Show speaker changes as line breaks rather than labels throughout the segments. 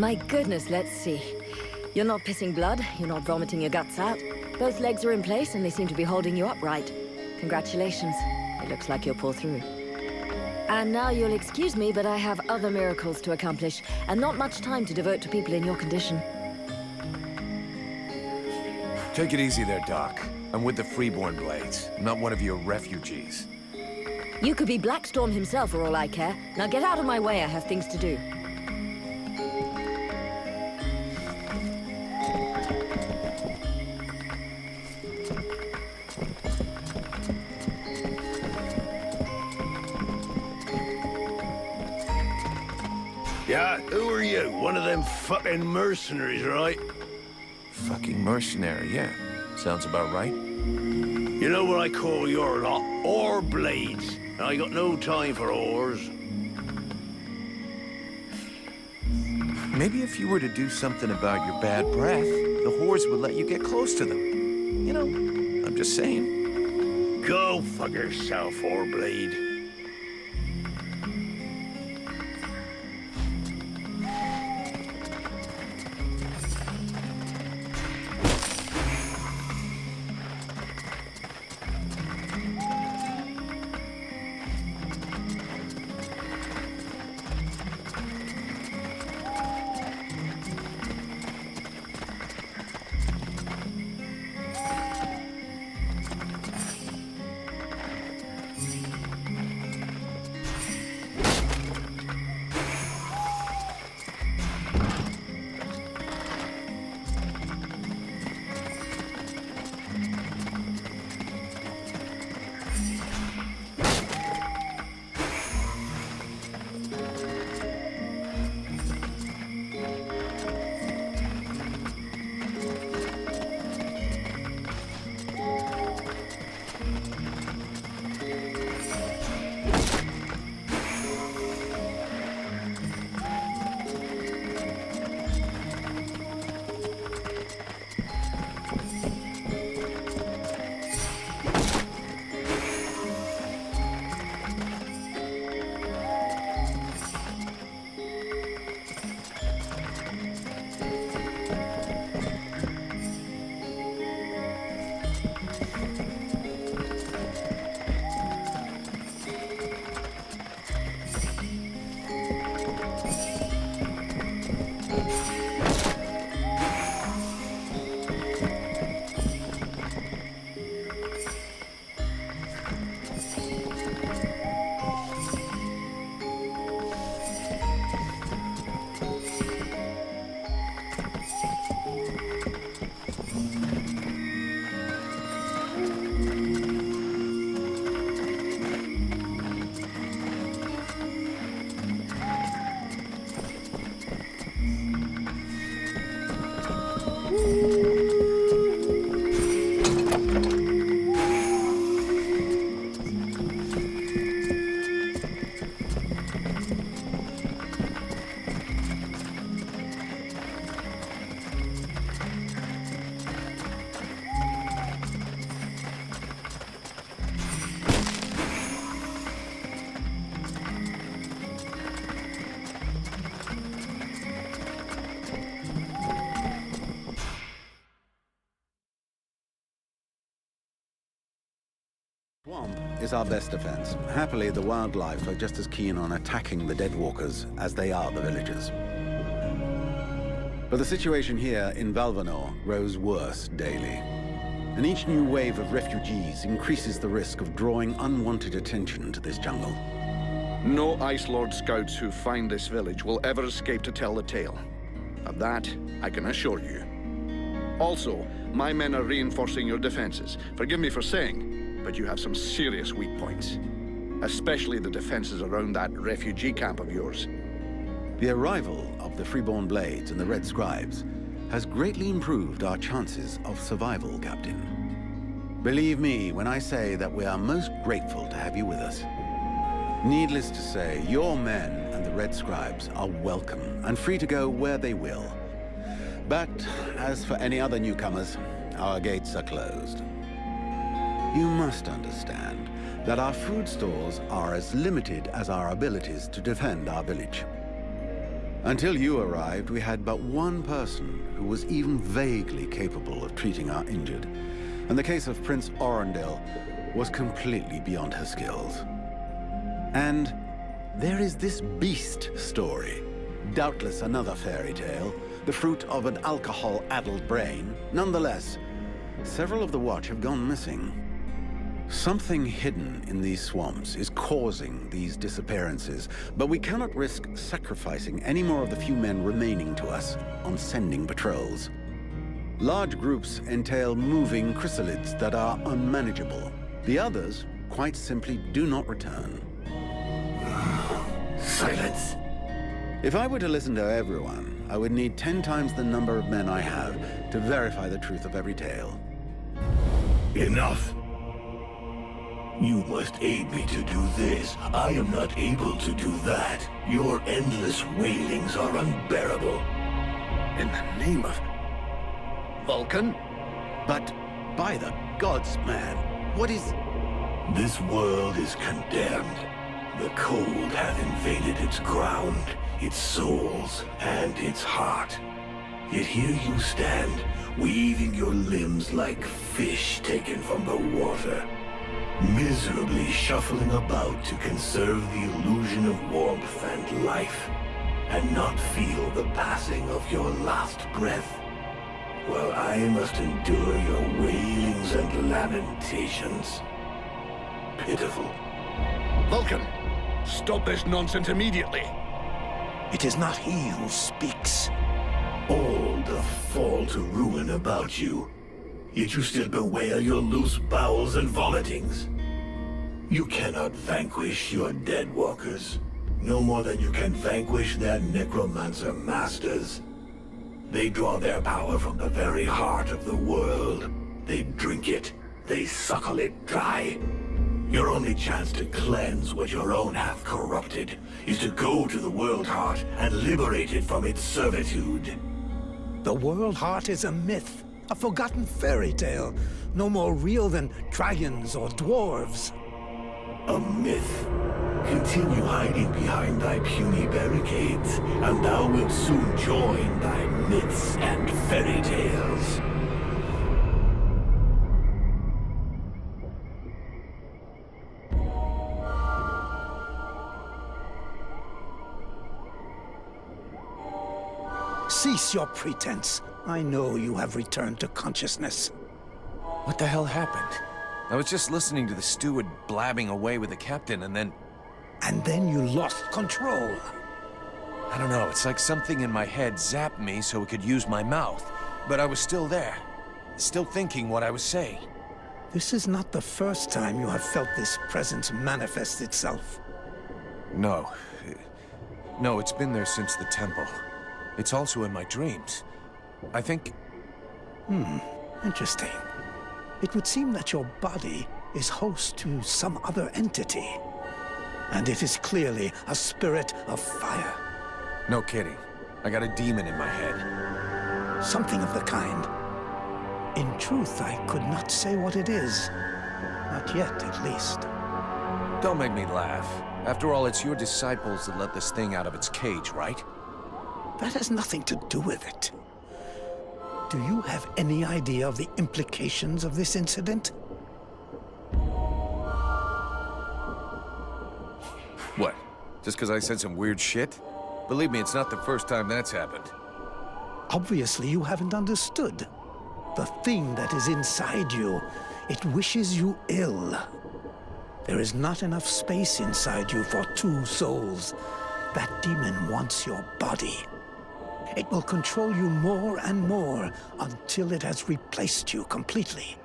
My goodness, let's see. You're not pissing blood, you're not vomiting your guts out. Both legs are in place and they seem to be holding you upright. Congratulations. It looks like you'll pull through. And now you'll excuse me, but I have other miracles to accomplish, and not much time to devote to people in your condition.
Take it easy there, Doc. I'm with the Freeborn Blades, not one of your refugees.
You could be Blackstorm himself for all I care. Now get out of my way, I have things to do.
Yeah, who are you? One of them fucking mercenaries, right?
Fucking mercenary, yeah. Sounds about right.
You know what I call your lot? Ore blades. I got no time for ores.
Maybe if you were to do something about your bad breath, the whores would let you get close to them. You know, I'm just saying.
Go fuck yourself, ore blade.
Swamp is our best defense. Happily, the wildlife are just as keen on attacking the deadwalkers as they are the villagers. But the situation here in Valvanor grows worse daily. And each new wave of refugees increases the risk of drawing unwanted attention to this jungle.
No Ice Lord scouts who find this village will ever escape to tell the tale. Of that, I can assure you. Also, my men are reinforcing your defenses. Forgive me for saying, but you have some serious weak points. Especially the defenses around that refugee camp of yours.
The arrival of the Freeborn Blades and the Red Scribes has greatly improved our chances of survival, Captain. Believe me when I say that we are most grateful to have you with us. Needless to say, your men and the Red Scribes are welcome and free to go where they will. But as for any other newcomers, our gates are closed. You must understand that our food stores are as limited as our abilities to defend our village. Until you arrived, we had but one person who was even vaguely capable of treating our injured. And the case of Prince Orendil was completely beyond her skills. And there is this beast story. Doubtless another fairy tale, the fruit of an alcohol-addled brain. Nonetheless, several of the Watch have gone missing. Something hidden in these swamps is causing these disappearances, but we cannot risk sacrificing any more of the few men remaining to us on sending patrols. Large groups entail moving chrysalids that are unmanageable. The others, quite simply, do not return.
Silence.
If I were to listen to everyone, I would need 10 times the number of men I have to verify the truth of every tale.
Enough. You must aid me to do this. I am not able to do that. Your endless wailings are unbearable.
In the name of Vulcan?
But by the gods, man, what is...
This world is condemned. The cold hath invaded its ground, its souls, and its heart. Yet here you stand, weaving your limbs like fish taken from the water, miserably shuffling about to conserve the illusion of warmth and life, and not feel the passing of your last breath, while I must endure your wailings and lamentations. Pitiful.
Vulcan, stop this nonsense immediately.
It is not he who speaks. All the fall to ruin about you. Yet you still bewail your loose bowels and vomitings. You cannot vanquish your dead walkers, no more than you can vanquish their necromancer masters. They draw their power from the very heart of the world. They drink it, they suckle it dry. Your only chance to cleanse what your own hath corrupted is to go to the World Heart and liberate it from its servitude.
The World Heart is a myth, a forgotten fairy tale, no more real than dragons or dwarves.
A myth. Continue hiding behind thy puny barricades, and thou wilt soon join thy myths and fairy tales.
Cease your pretense. I know you have returned to consciousness.
What the hell happened? I was just listening to the steward blabbing away with the captain, and then...
And then you lost control.
I don't know, it's like something in my head zapped me so it could use my mouth. But I was still there, still thinking what I was saying.
This is not the first time you have felt this presence manifest itself.
No. No, it's been there since the temple. It's also in my dreams. I think...
Interesting. It would seem that your body is host to some other entity. And it is clearly a spirit of fire.
No kidding. I got a demon in my head.
Something of the kind. In truth, I could not say what it is. Not yet, at least.
Don't make me laugh. After all, it's your disciples that let this thing out of its cage, right?
That has nothing to do with it. Do you have any idea of the implications of this incident?
What? Just because I said some weird shit? Believe me, it's not the first time that's happened.
Obviously, you haven't understood. The thing that is inside you, it wishes you ill. There is not enough space inside you for two souls. That demon wants your body. It will control you more and more until it has replaced you completely.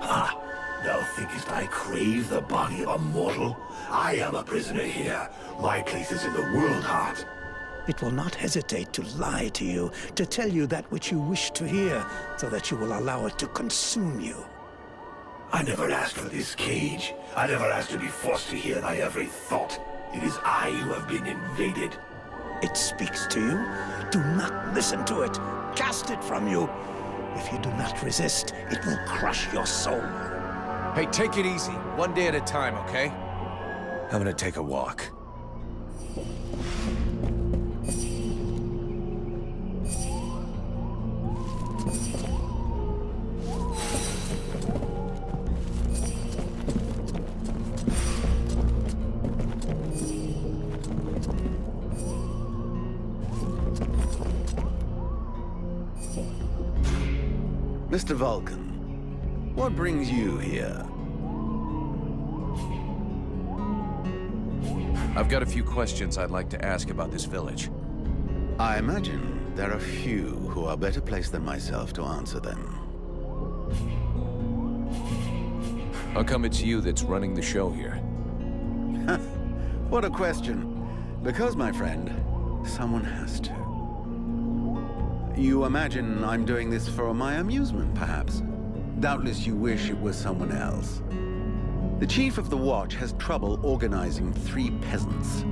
Ha! Thou thinkest I crave the body of a mortal? I am a prisoner here. My place is in the World Heart.
It will not hesitate to lie to you, to tell you that which you wish to hear, so that you will allow it to consume you.
I never asked for this cage. I never asked to be forced to hear thy every thought. It is I who have been invaded.
It speaks to you. Do not listen to it. Cast it from you. If you do not resist, it will crush your soul.
Hey, take it easy. One day at a time, okay? I'm gonna take a walk.
Mr. Vulcan, what brings you here?
I've got a few questions I'd like to ask about this village.
I imagine there are few who are better placed than myself to answer them.
How come it's you that's running the show here?
What a question. Because, my friend, someone has to. You imagine I'm doing this for my amusement, perhaps? Doubtless you wish it was someone else. The Chief of the Watch has trouble organizing 3 peasants.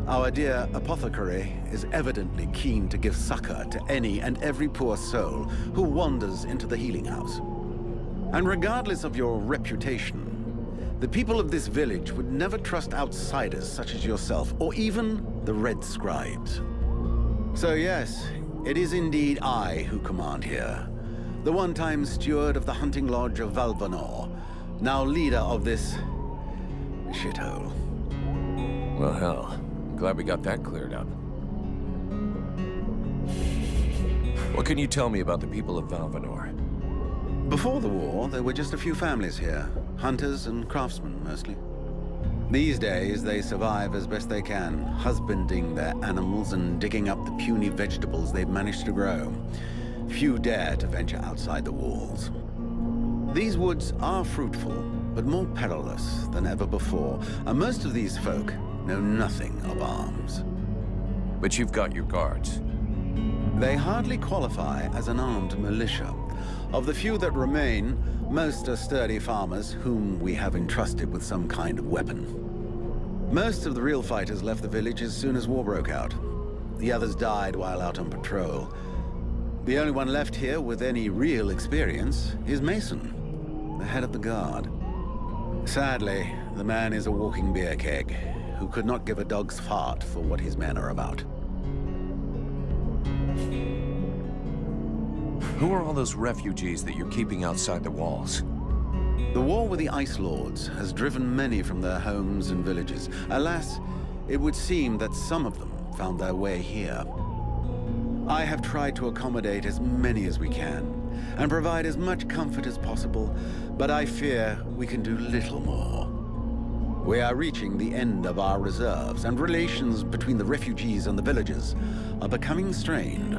Our dear apothecary is evidently keen to give succor to any and every poor soul who wanders into the healing house. And regardless of your reputation, the people of this village would never trust outsiders such as yourself, or even the Red Scribes. So yes, it is indeed I who command here. The one-time steward of the hunting lodge of Valvanor, now leader of this shithole.
Well, hell. Glad we got that cleared up. What can you tell me about the people of Valvanor?
Before the war, there were just a few families here. Hunters and craftsmen, mostly. These days, they survive as best they can, husbanding their animals and digging up the puny vegetables they've managed to grow. Few dare to venture outside the walls. These woods are fruitful, but more perilous than ever before, and most of these folk know nothing of arms.
But you've got your guards.
They hardly qualify as an armed militia. Of the few that remain, most are sturdy farmers whom we have entrusted with some kind of weapon. Most of the real fighters left the village as soon as war broke out. The others died while out on patrol. The only one left here with any real experience is Mason, the head of the guard. Sadly, the man is a walking beer keg, who could not give a dog's fart for what his men are about.
Who are all those refugees that you're keeping outside the walls?
The war with the Ice Lords has driven many from their homes and villages. Alas, it would seem that some of them found their way here. I have tried to accommodate as many as we can, and provide as much comfort as possible, but I fear we can do little more. We are reaching the end of our reserves, and relations between the refugees and the villagers are becoming strained.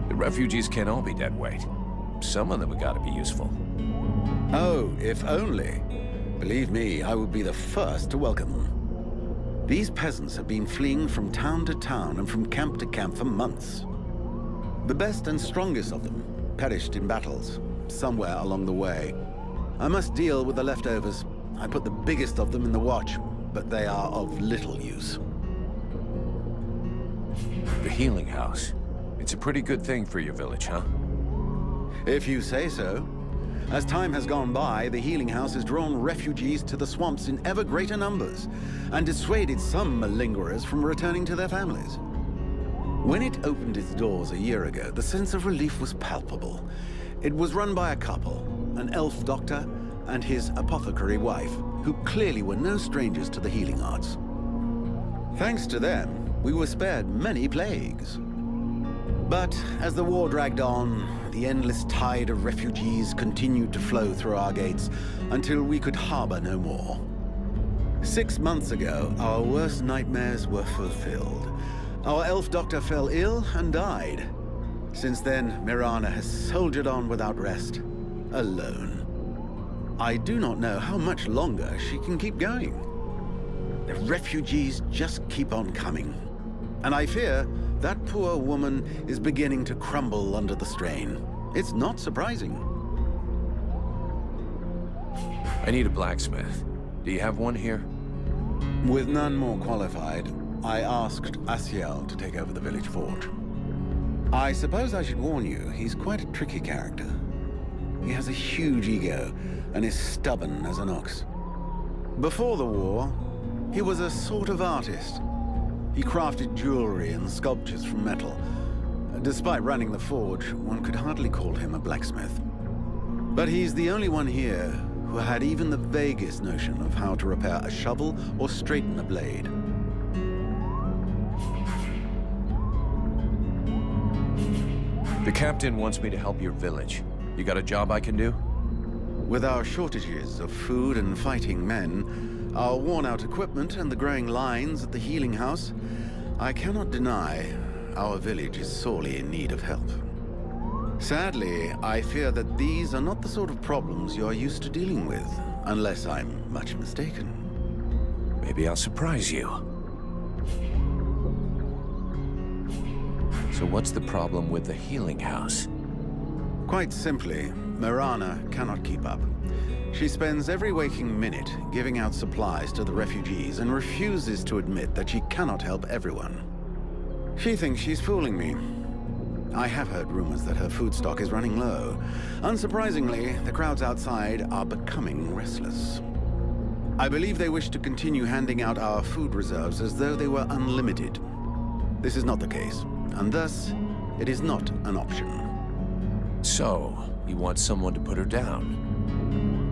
The refugees can't all be dead weight. Some of them have got to be useful.
Oh, if only. Believe me, I would be the first to welcome them. These peasants have been fleeing from town to town and from camp to camp for months. The best and strongest of them perished in battles, somewhere along the way. I must deal with the leftovers. I put the biggest of them in the watch, but they are of little use.
The healing house. It's a pretty good thing for your village, huh?
If you say so. As time has gone by, the healing house has drawn refugees to the swamps in ever greater numbers, and dissuaded some malingerers from returning to their families. When it opened its doors a year ago, the sense of relief was palpable. It was run by a couple, an elf doctor and his apothecary wife, who clearly were no strangers to the healing arts. Thanks to them, we were spared many plagues. But as the war dragged on, the endless tide of refugees continued to flow through our gates until we could harbor no more. 6 months ago, our worst nightmares were fulfilled. Our elf doctor fell ill and died. Since then, Mirana has soldiered on without rest, alone. I do not know how much longer she can keep going. The refugees just keep on coming. And I fear that poor woman is beginning to crumble under the strain. It's not surprising.
I need a blacksmith. Do you have one here?
With none more qualified, I asked Asiel to take over the village forge. I suppose I should warn you, he's quite a tricky character. He has a huge ego and is stubborn as an ox. Before the war, he was a sort of artist. He crafted jewelry and sculptures from metal. Despite running the forge, one could hardly call him a blacksmith. But he's the only one here who had even the vaguest notion of how to repair a shovel or straighten a blade.
The captain wants me to help your village. You got a job I can do?
With our shortages of food and fighting men, our worn-out equipment and the growing lines at the healing house, I cannot deny our village is sorely in need of help. Sadly, I fear that these are not the sort of problems you are used to dealing with, unless I'm much mistaken.
Maybe I'll surprise you. So what's the problem with the healing house?
Quite simply, Mirana cannot keep up. She spends every waking minute giving out supplies to the refugees and refuses to admit that she cannot help everyone. She thinks she's fooling me. I have heard rumors that her food stock is running low. Unsurprisingly, the crowds outside are becoming restless. I believe they wish to continue handing out our food reserves as though they were unlimited. This is not the case, and thus, it is not an option.
So, you want someone to put her down?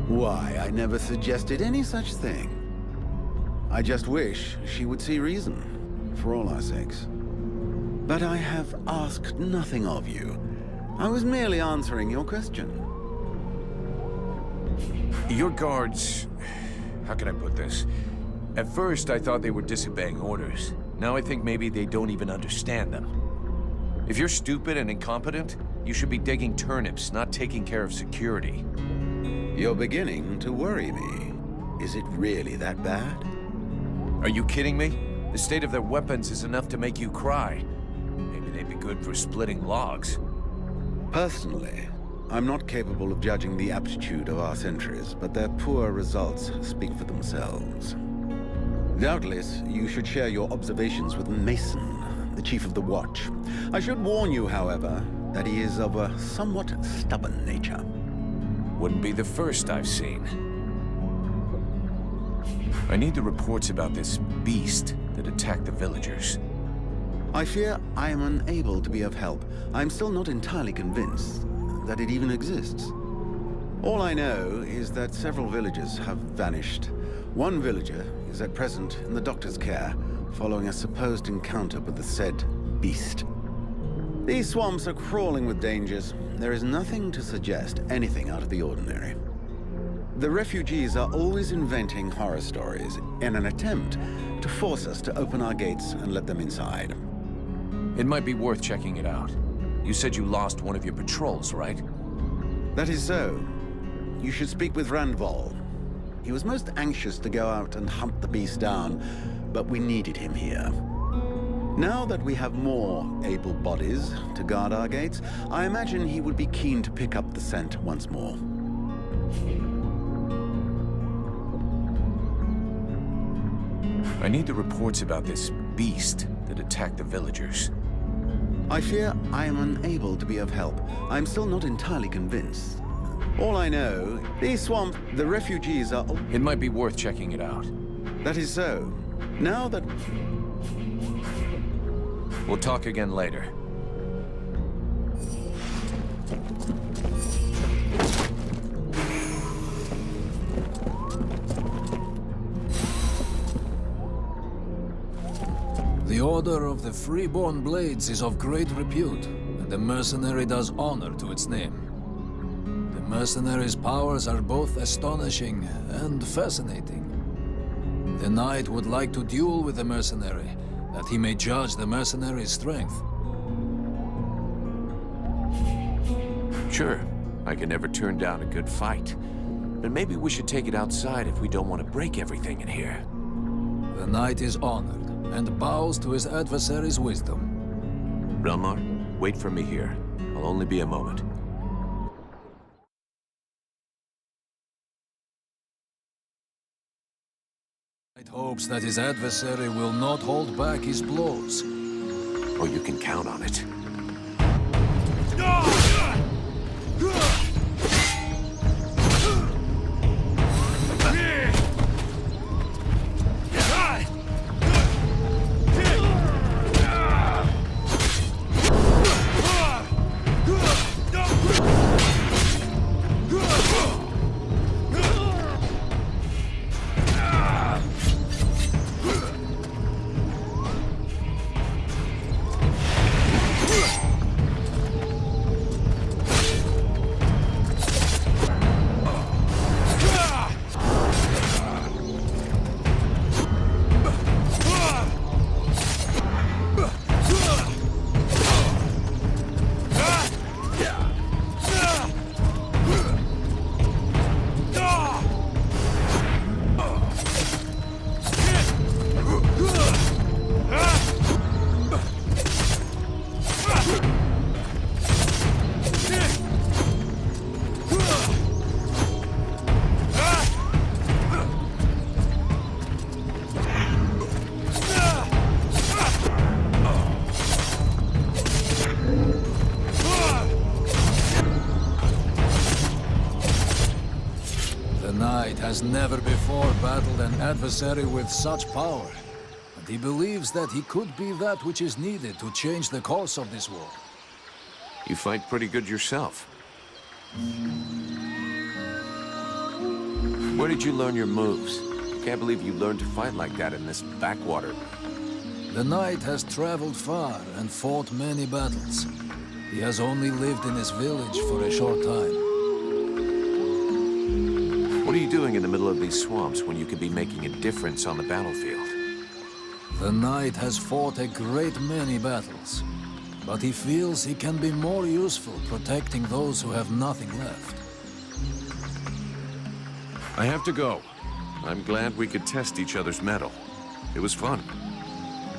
Why, I never suggested any such thing. I just wish she would see reason, for all our sakes. But I have asked nothing of you. I was merely answering your question.
Your guards... How can I put this? At first, I thought they were disobeying orders. Now I think maybe they don't even understand them. If you're stupid and incompetent, you should be digging turnips, not taking care of security.
You're beginning to worry me. Is it really that bad?
Are you kidding me? The state of their weapons is enough to make you cry. Maybe they'd be good for splitting logs.
Personally, I'm not capable of judging the aptitude of our sentries, but their poor results speak for themselves. Doubtless, you should share your observations with Mason, the chief of the watch. I should warn you, however, that he is of a somewhat stubborn nature.
Wouldn't be the first I've seen. I need the reports about this beast that attacked the villagers.
I fear I am unable to be of help. I'm still not entirely convinced that it even exists. All I know is that several villagers have vanished. One villager is at present in the doctor's care, following a supposed encounter with the said beast. These swamps are crawling with dangers. There is nothing to suggest anything out of the ordinary. The refugees are always inventing horror stories in an attempt to force us to open our gates and let them inside.
It might be worth checking it out. You said you lost one of your patrols, right?
That is so. You should speak with Randval. He was most anxious to go out and hunt the beast down, but we needed him here. Now that we have more able bodies to guard our gates, I imagine he would be keen to pick up the scent once more.
I need the reports about this beast that attacked the villagers.
I fear I am unable to be of help. I'm still not entirely convinced. All I know, these swamps, the refugees are...
It might be worth checking it out.
That is so. Now that...
We'll talk again later.
The Order of the Freeborn Blades is of great repute, and the mercenary does honor to its name. The mercenary's powers are both astonishing and fascinating. The knight would like to duel with the mercenary, that he may judge the mercenary's strength.
Sure, I can never turn down a good fight. But maybe we should take it outside if we don't want to break everything in here.
The knight is honored, and bows to his adversary's wisdom.
Relmar, wait for me here. I'll only be a moment.
Knight hopes that his adversary will not hold back his blows.
Oh, you can count on it.
The knight has never before battled an adversary with such power, and he believes that he could be that which is needed to change the course of this war.
You fight pretty good yourself. Where did you learn your moves? Can't believe you learned to fight like that in this backwater.
The knight has traveled far and fought many battles. He has only lived in his village for a short time.
What are you doing in the middle of these swamps when you could be making a difference on the battlefield?
The knight has fought a great many battles, but he feels he can be more useful protecting those who have nothing left.
I have to go. I'm glad we could test each other's mettle. It was fun.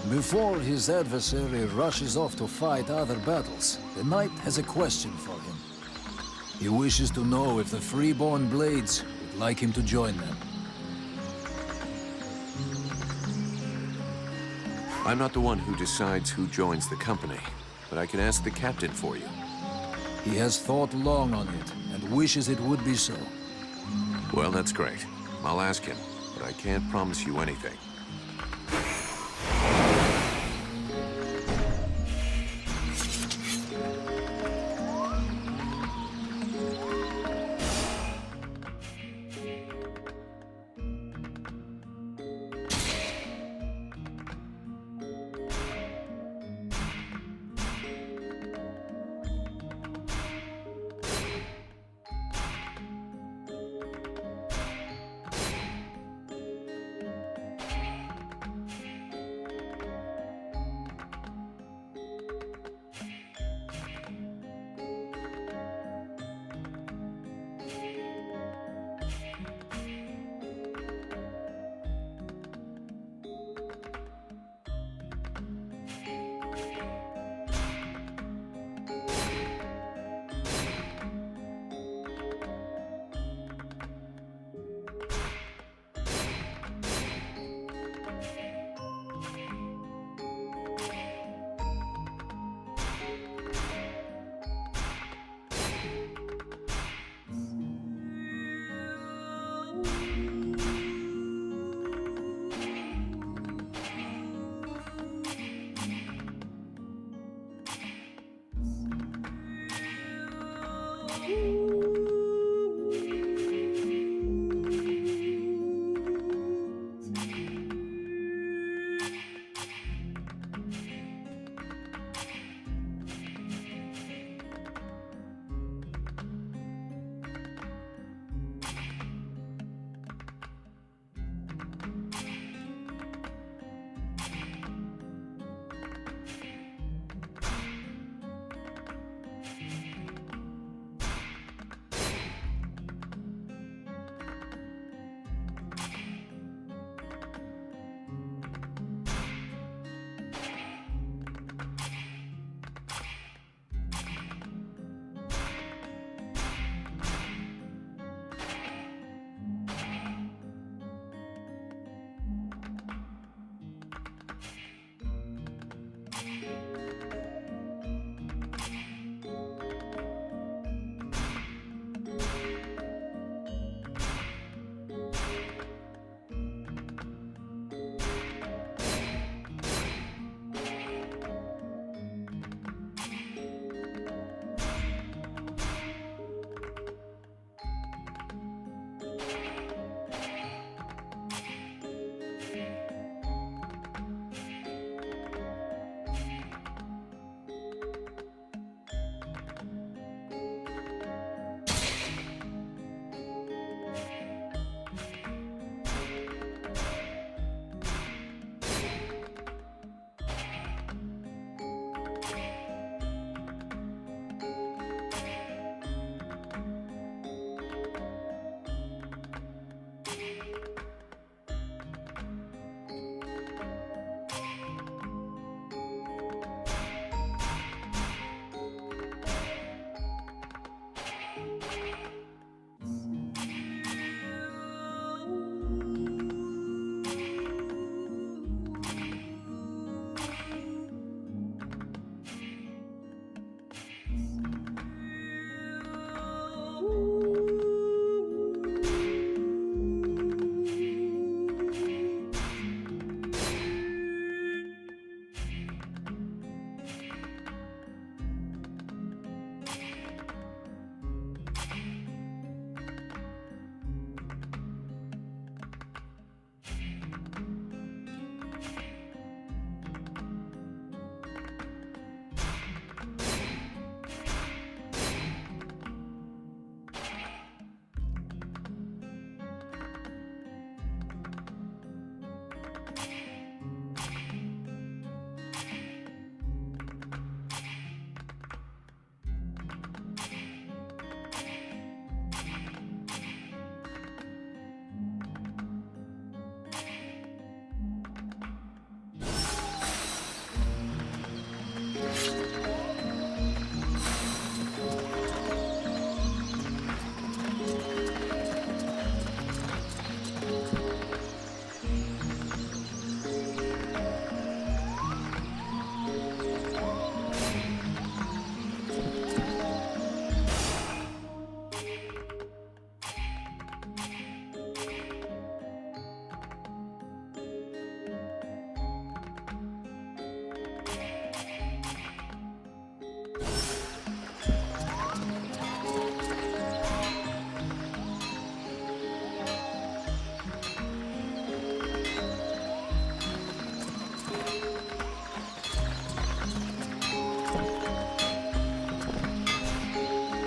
Before his adversary rushes off to fight other battles, the knight has a question for him. He wishes to know if the freeborn blades would like him to join them.
I'm not the one who decides who joins the company, but I can ask the captain for you.
He has thought long on it, and wishes it would be so.
Well, that's great. I'll ask him, but I can't promise you anything.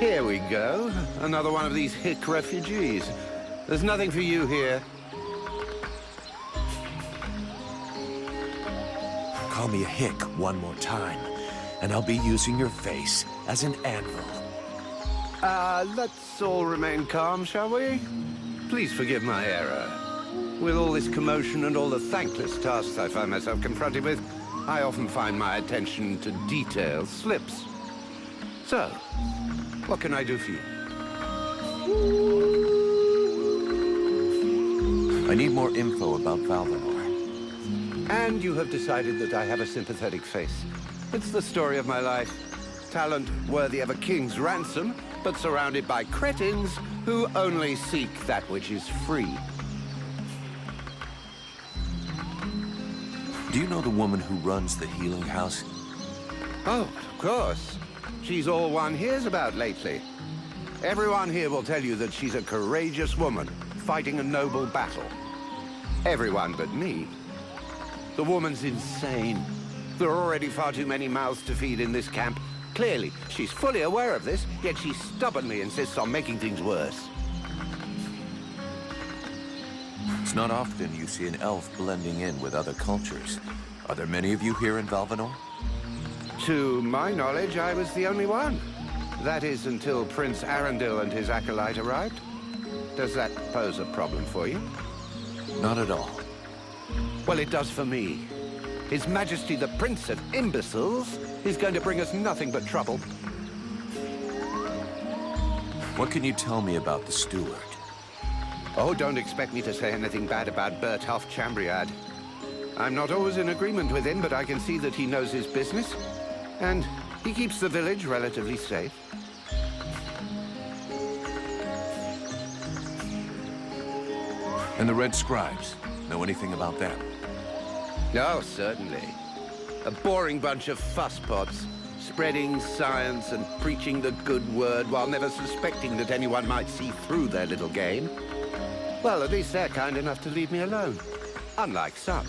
Here we go. Another one of these hick refugees. There's nothing for you here.
Call me a hick one more time, and I'll be using your face as an anvil.
Let's all remain calm, shall we? Please forgive my error. With all this commotion and all the thankless tasks I find myself confronted with, I often find my attention to detail slips. So, what can I do for you?
I need more info about Valvanor.
And you have decided that I have a sympathetic face. It's the story of my life. Talent worthy of a king's ransom, but surrounded by cretins who only seek that which is free.
Do you know the woman who runs the healing house?
Oh, of course. She's all one hears about lately. Everyone here will tell you that she's a courageous woman, fighting a noble battle. Everyone but me. The woman's insane. There are already far too many mouths to feed in this camp. Clearly, she's fully aware of this, yet she stubbornly insists on making things worse.
It's not often you see an elf blending in with other cultures. Are there many of you here in Valvanor?
To my knowledge, I was the only one. That is, until Prince Arundel and his acolyte arrived. Does that pose a problem for you?
Not at all.
Well, it does for me. His Majesty the Prince of Imbeciles is going to bring us nothing but trouble.
What can you tell me about the steward?
Oh, don't expect me to say anything bad about Bertolf Chambriad. I'm not always in agreement with him, but I can see that he knows his business. And he keeps the village relatively safe.
And the Red Scribes? Know anything about them?
Oh, certainly. A boring bunch of fusspots, spreading science and preaching the good word while never suspecting that anyone might see through their little game. Well, at least they're kind enough to leave me alone. Unlike some.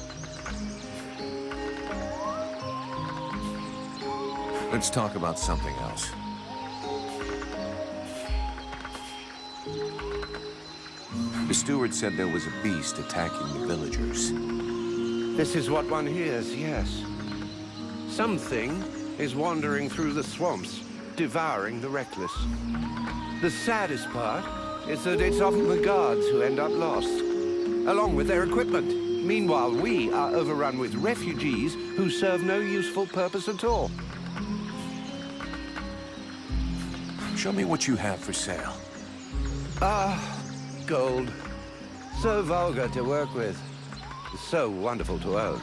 Let's talk about something else. The steward said there was a beast attacking the villagers.
This is what one hears, yes. Something is wandering through the swamps, devouring the reckless. The saddest part is that it's often the guards who end up lost, along with their equipment. Meanwhile, we are overrun with refugees who serve no useful purpose at all.
Show me what you have for sale.
Gold. So vulgar to work with. So wonderful to own.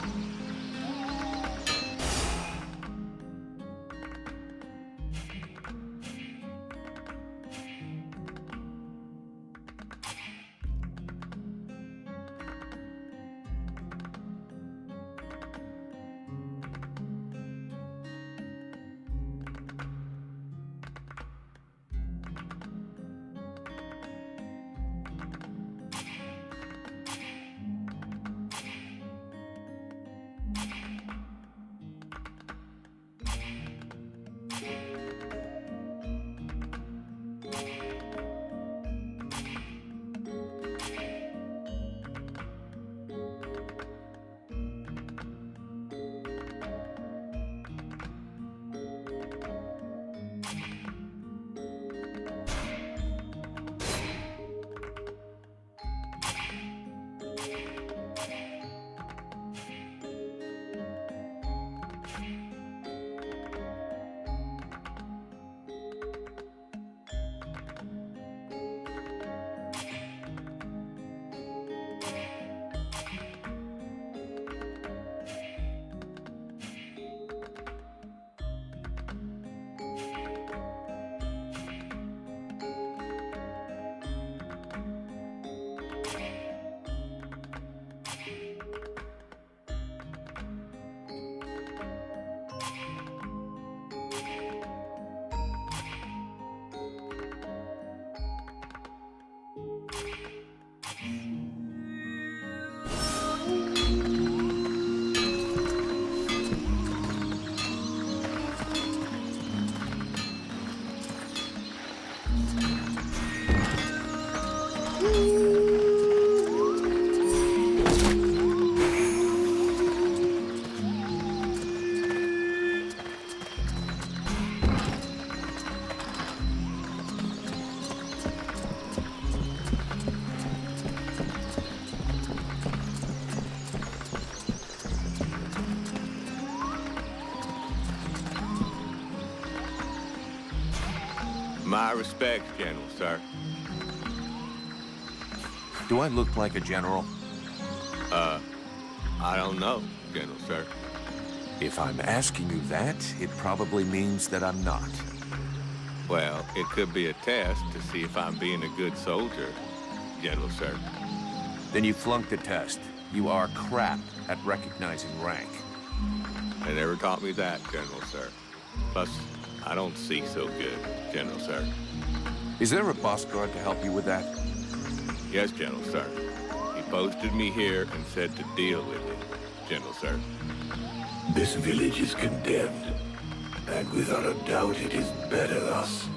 My respects, General, sir.
Do I look like a general?
I don't know, General, sir.
If I'm asking you that, it probably means that I'm not.
Well, it could be a test to see if I'm being a good soldier, General, sir.
Then you flunked the test. You are crap at recognizing rank.
They never taught me that, General, sir. Plus, I don't see so good, General, sir.
Is there a boss guard to help you with that?
Yes, General, sir. He posted me here and said to deal with it, General, sir.
This village is condemned, and without a doubt it is better thus.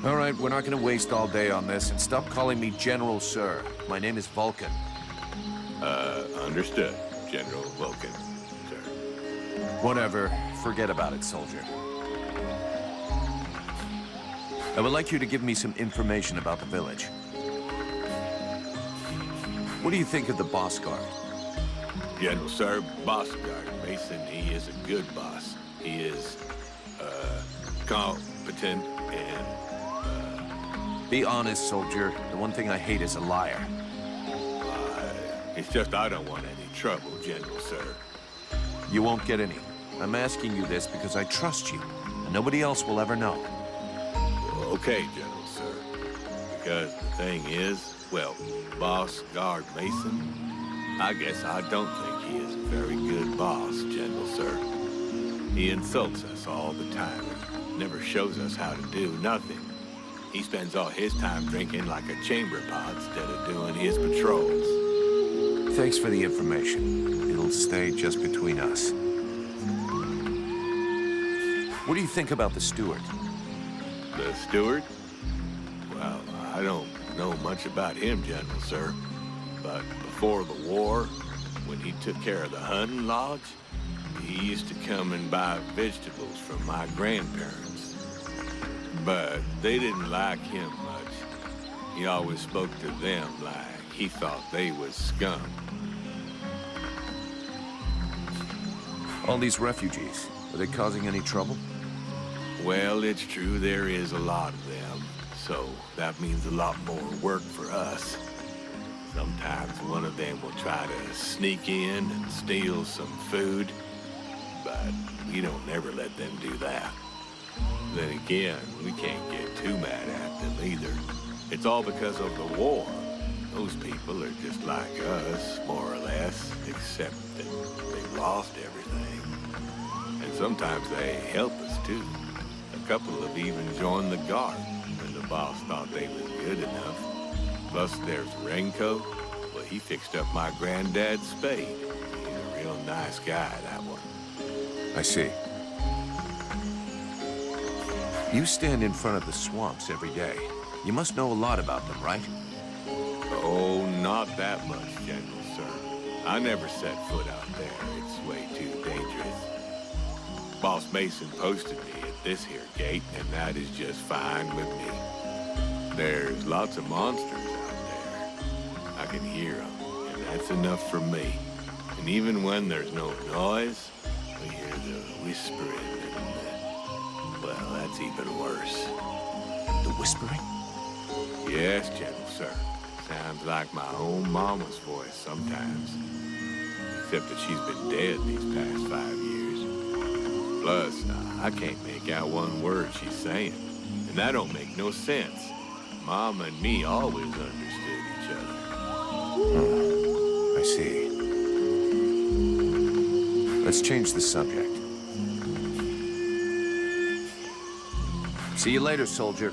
All right, we're not gonna waste all day on this, and stop calling me General, sir. My name is Vulcan.
Understood, General Vulcan, sir.
Whatever. Forget about it, soldier. I would like you to give me some information about the village. What do you think of the boss guard?
General, sir, Boss Guard Mason, he is a good boss. He is, competent and,
Be honest, soldier. The one thing I hate is a liar.
it's just I don't want any trouble, General, sir.
You won't get any. I'm asking you this because I trust you, and nobody else will ever know.
Okay, General, sir. Because the thing is, well, Boss Guard Mason, I guess I don't think he is a very good boss, General, sir. He insults us all the time and never shows us how to do nothing. He spends all his time drinking like a chamber pot instead of doing his patrols.
Thanks for the information. It'll stay just between us. What do you think about the steward?
The steward? Well, I don't know much about him, General, sir. But before the war, when he took care of the hunting lodge, he used to come and buy vegetables from my grandparents. But they didn't like him much. He always spoke to them like he thought they was scum.
All these refugees, are they causing any trouble?
Well, it's true there is a lot of them, so that means a lot more work for us. Sometimes one of them will try to sneak in and steal some food, but we don't ever let them do that. Then again, we can't get too mad at them either. It's all because of the war. Those people are just like us, more or less, except that they lost everything. And sometimes they help us too. A couple have even joined the guard when the boss thought they was good enough. Plus there's Renko. Well, he fixed up my granddad's spade. He's a real nice guy, that one.
I see. You stand in front of the swamps every day. You must know a lot about them, right?
Oh, not that much, General, sir. I never set foot out there. It's way too dangerous. Boss Mason posted me at this here gate, and that is just fine with me. There's lots of monsters out there. I can hear them, and that's enough for me. And even when there's no noise, we hear the whispering, and, well, that's even worse.
The whispering?
Yes, General, sir. Sounds like my own mama's voice sometimes. Except that she's been dead these past 5 years. Plus, I can't make out one word she's saying. And that don't make no sense. Mama and me always understood each other.
I see. Let's change the subject. See you later, soldier.